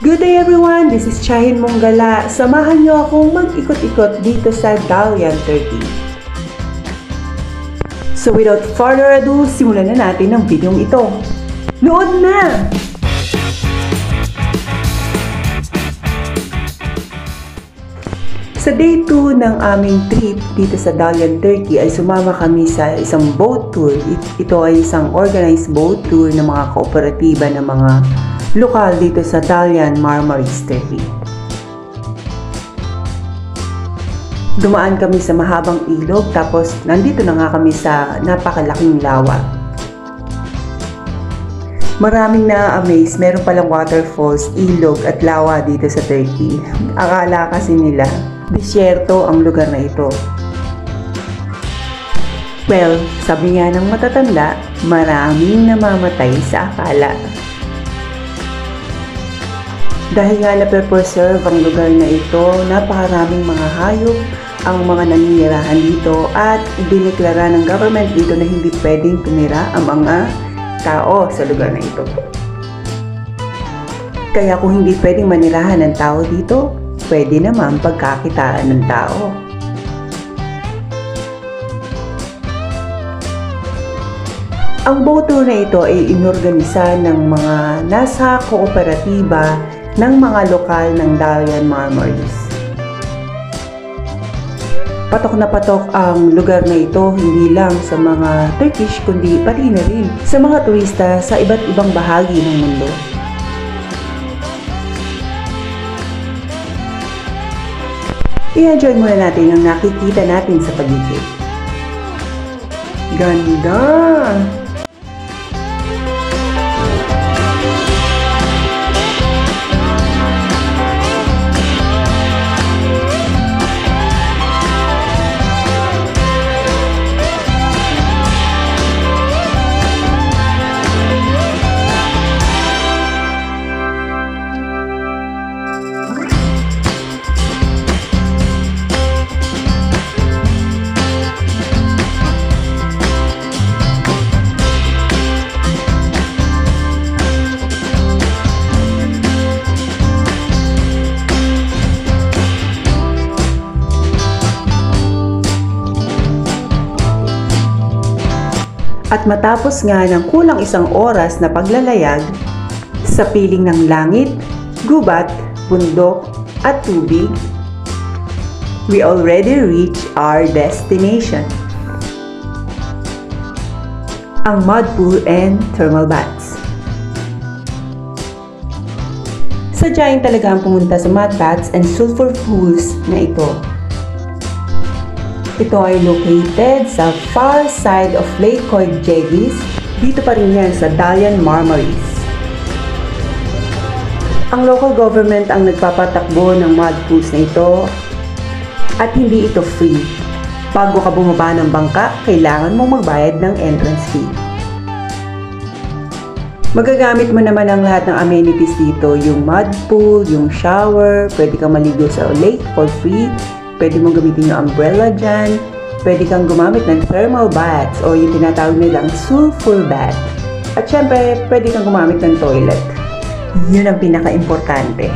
Good day everyone! This is Chahin Monggala. Samahan niyo akong mag-ikot-ikot dito sa Dalian, Turkey. So without further ado, simulan na natin ang video ito. Nood na! Sa day 2 ng aming trip dito sa Dalian, Turkey ay sumama kami sa isang boat tour. Ito ay isang organized boat tour ng mga kooperatiba ng mga lokal dito sa Dalian Marmaris, Turkey. Dumaan kami sa mahabang ilog tapos nandito na nga kami sa napakalaking lawa. Maraming na-amaze, meron palang waterfalls, ilog at lawa dito sa Turkey. Akala kasi nila, disyerto ang lugar na ito. Well, sabi nga ng matatanda, maraming namamatay sa akala. Dahil nga na-preserve ang lugar na ito, napakaraming mga hayop ang mga naninirahan dito at idineklara ng government dito na hindi pwedeng tumira ang mga tao sa lugar na ito. Kaya kung hindi pwedeng manirahan ng tao dito, pwede naman pagkakitaan ng tao. Ang boat tour na ito ay inorganisa ng mga nasa kooperatiba ng mga lokal ng Dalian Marmaris. Patok na patok ang lugar na ito hindi lang sa mga Turkish kundi pati na rin sa mga turista sa iba't ibang bahagi ng mundo. I-enjoy muna natin ang nakikita natin sa paligid. Ganda! At matapos nga ng kulang isang oras na paglalayag, sa piling ng langit, gubat, bundok, at tubig, we already reached our destination. Ang mud pool and thermal baths. Sadyain talaga ang pumunta sa mud baths and sulfur pools na ito. Ito ay located sa far side of Lake Koyukegis. Dito pa rin yan sa Dalian Marmaris. Ang local government ang nagpapatakbo ng mud pools na ito at hindi ito free. Bago ka bumaba ng bangka, kailangan mong magbayad ng entrance fee. Magagamit mo naman ang lahat ng amenities dito, yung mud pool, yung shower, pwede kang maligo sa lake for free. Pwede mong gamitin yung umbrella dyan. Pwede kang gumamit ng thermal baths o yung tinatawag nilang sulfur bath. At syempre, pwede kang gumamit ng toilet. Yun ang pinaka-importante.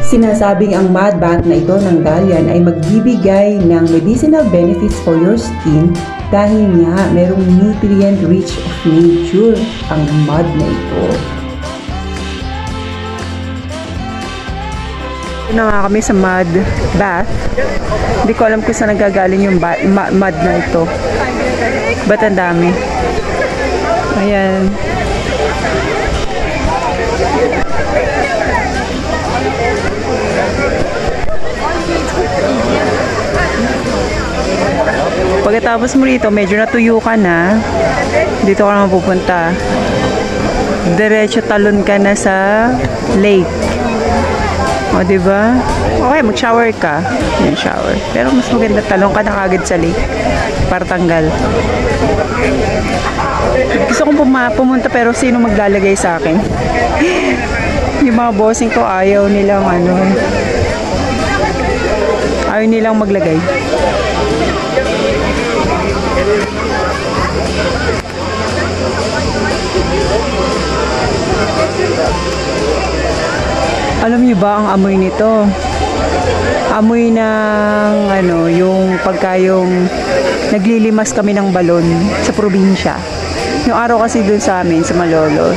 Sinasabing ang mud bath na ito ng Dalian ay magbibigay ng medicinal benefits for your skin dahil nga merong nutrient-rich of nature ang mud na ito. Na nga kami sa mud bath. Hindi ko alam kung saan nagagaling yung mud na ito. Ba't ang dami? Ayan. Pagkatapos mo rito, medyo natuyo ka na. Dito ka naman pupunta. Diretso talon ka na sa lake. O, diba? Okay, mag-shower ka. Yan, shower. Pero mas maganda talong ka na kagad sa lake para tanggal. Gusto kong pumunta pero sino maglalagay sa akin? Yung mga bossing ko ayaw nilang ayaw nilang maglagay. Alam niyo ba ang amoy nito? Amoy ng yung pagka yung naglilimas kami ng balon sa probinsya. Yung araw kasi doon sa amin, sa Malolos,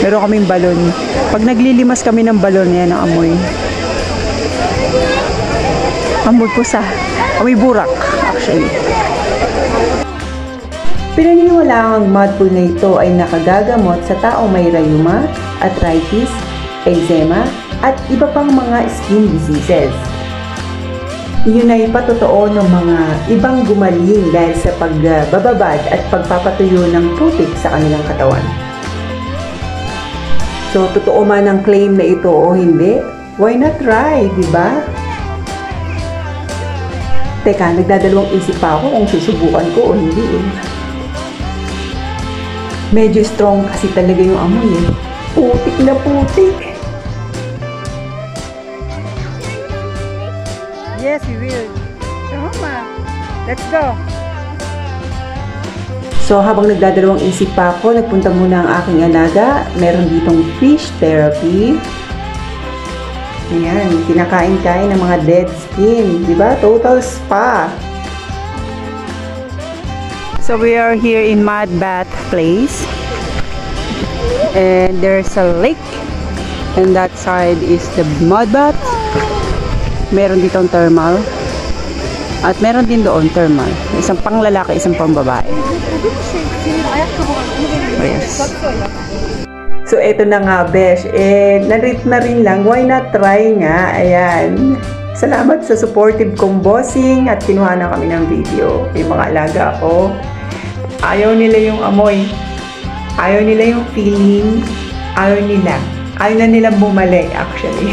meron kaming balon. Pag naglilimas kami ng balon, yan ang amoy. Amoy pusa. Amoy burak, actually. Pinaniniwala ang mud pool na ito ay nakagagamot sa taong may rayuma, arthritis, eczema, at iba pang mga skin diseases. Yun ay patotoo ng mga ibang gumaling dahil sa pagbababad at pagpapatuyo ng putik sa kanilang katawan. So, totoo man ang claim na ito o hindi, why not try, di ba? Teka, nagdadalawang isip pa ako kung susubukan ko o hindi eh. Medyo strong kasi talaga yung amoy eh. Putik na putik. Yes, we will. Tama. Let's go. So, habang nagdadalawang isip pa ako, nagpunta muna ang aking alaga. Meron ditong fish therapy. Ayan, kinakain-kain ng mga dead skin. Diba? Total spa. So we are here in Mud Bath Place, and there's a lake, and that side is the mud bath. Meron ditong thermal, at meron din doon thermal. Isang pang lalaki, isang pang babae. Yes. So eto na nga, besh, narit na rin lang, why not try nga? Ayan. Salamat sa supportive kong bossing at kinuha na kami ng video. Yung mga alaga ko, ayaw nila yung amoy, ayaw nila yung feeling, ayaw na nilang bumalik actually.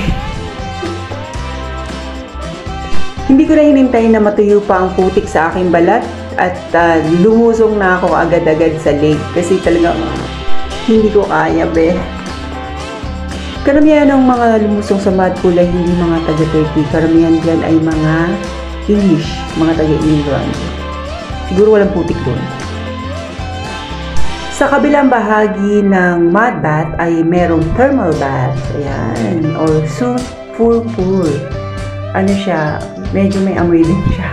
Hindi ko na hinintay na matuyo pa ang putik sa aking balat at lumusong na ako agad-agad sa lake kasi talagang hindi ko kaya be. Karamihan ng mga lumusong sa mud pool ay hindi mga taga-Turkey. Karamihan dyan ay mga English, mga taga-England. Siguro walang putik doon. Sa kabilang bahagi ng mud bath ay merong thermal bath. Ayan. Or sulfur pool. Ano siya? Medyo may amoy din siya.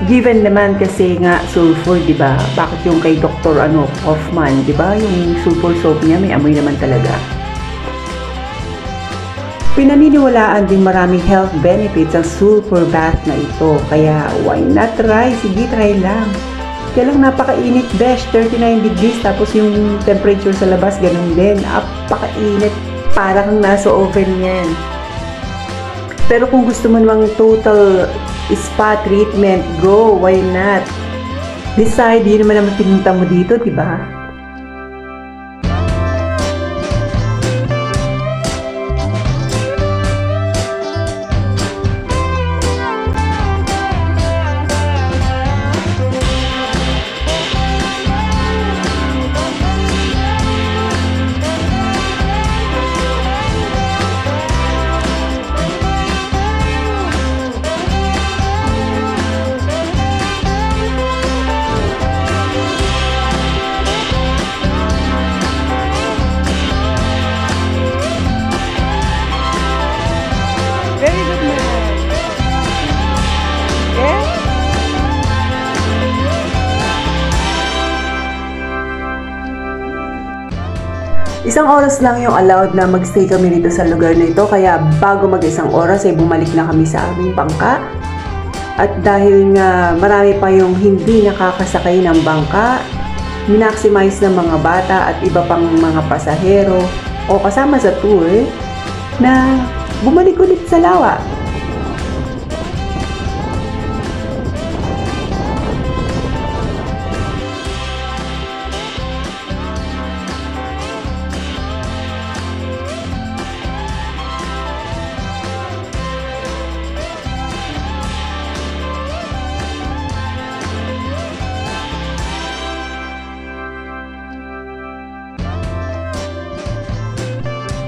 Given naman kasi nga sulfur, di ba? Bakit yung kay Dr. Hoffman, di ba? Yung sulfur soap niya may amoy naman talaga. Pinaniniwalaan din maraming health benefits ang sulfur bath na ito. Kaya why not try? Sige, try lang. Kaya lang napakainit, besh. 39 degrees. Tapos yung temperature sa labas, ganun din. Napakainit. Parang nasa oven yan. Pero kung gusto mo namang total spa treatment, go, why not? Decide, yun naman naman pinunta mo dito, diba? Isang oras lang yung allowed na magstay kami dito sa lugar na ito, kaya bago mag-isang oras ay bumalik na kami sa aming bangka. At dahil nga marami pa yung hindi nakakasakay ng bangka, minaximize ng mga bata at iba pang mga pasahero o kasama sa tour na bumalik ulit sa lawa.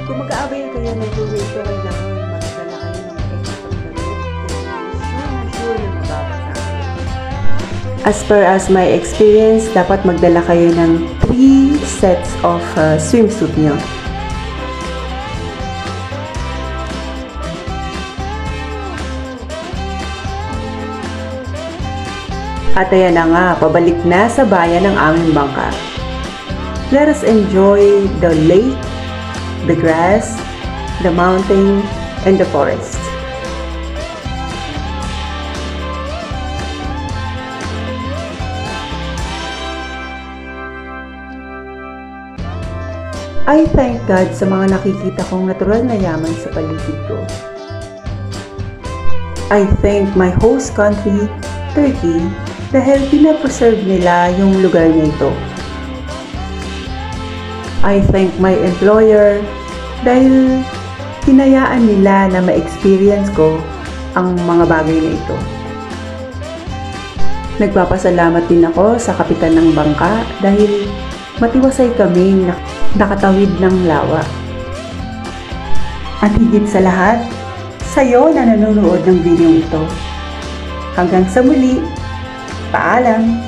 Kung mag-a-avail kayo ng two-way tour, kailangan magdala kayo ng extra damit kasi sure na mababasa. As per as my experience, dapat magdala kayo ng 3 sets of swimsuit nyo. At ayan na nga, pabalik na sa bayan ng aming bangka. Let us enjoy the lake, the grass, the mountain, and the forest. I thank God sa mga nakikita kong natural na yaman sa paligid ko. I thank my host country, Turkey, dahil pinapreserve nila yung lugar na ito. I thank my employer dahil hinayaan nila na ma-experience ko ang mga bagay na ito. Nagpapasalamat din ako sa kapitan ng bangka dahil matiwasay kaming nakatawid ng lawa. At higit sa lahat, sa'yo na nanonood ng video ito. Hanggang sa muli, paalam!